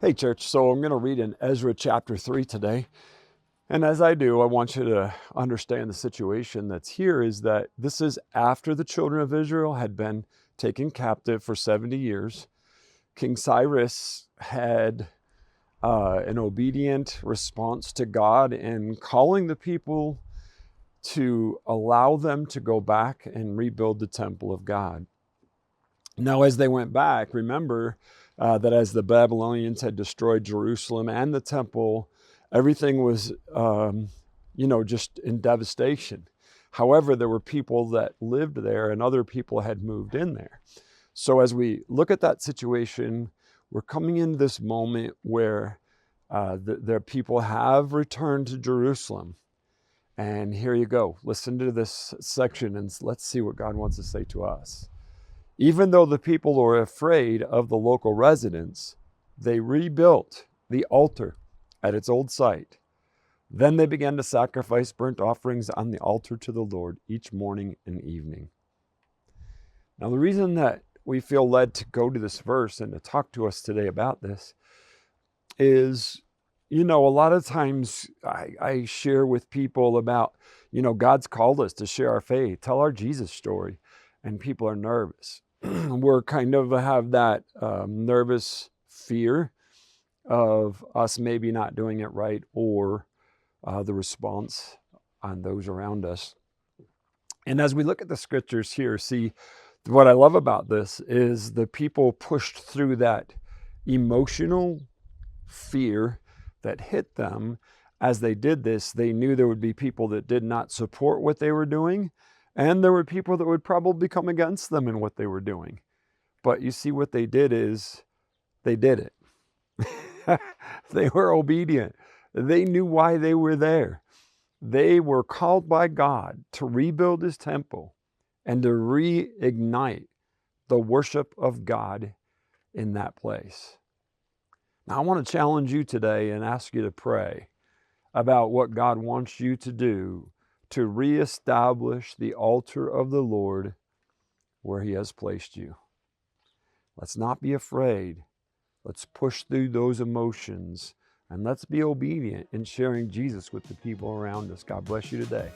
Hey, church. So I'm going to read in Ezra chapter 3 today. And as I do, I want you to understand the situation that's here is that this is after the children of Israel had been taken captive for 70 years. King Cyrus had an obedient response to God in calling the people to allow them to go back and rebuild the temple of God. Now, as they went back, remember that as the Babylonians had destroyed Jerusalem and the temple, everything was, just in devastation. However, there were people that lived there and other people had moved in there. So as we look at that situation, we're coming into this moment where their people have returned to Jerusalem. And here you go. Listen to this section and let's see what God wants to say to us. Even though the people were afraid of the local residents, they rebuilt the altar at its old site. Then they began to sacrifice burnt offerings on the altar to the Lord each morning and evening. Now, the reason that we feel led to go to this verse and to talk to us today about this is, a lot of times I share with people about, God's called us to share our faith, tell our Jesus story, and people are nervous. We're kind of have that nervous fear of us maybe not doing it right or the response on those around us. And as we look at the scriptures here, see, what I love about this is the people pushed through that emotional fear that hit them. As they did this, they knew there would be people that did not support what they were doing. And there were people that would probably come against them in what they were doing. But you see, what they did is they did it. They were obedient. They knew why they were there. They were called by God to rebuild his temple and to reignite the worship of God in that place. Now, I want to challenge you today and ask you to pray about what God wants you to do to reestablish the altar of the Lord where he has placed you. Let's not be afraid. Let's push through those emotions and let's be obedient in sharing Jesus with the people around us. God bless you today.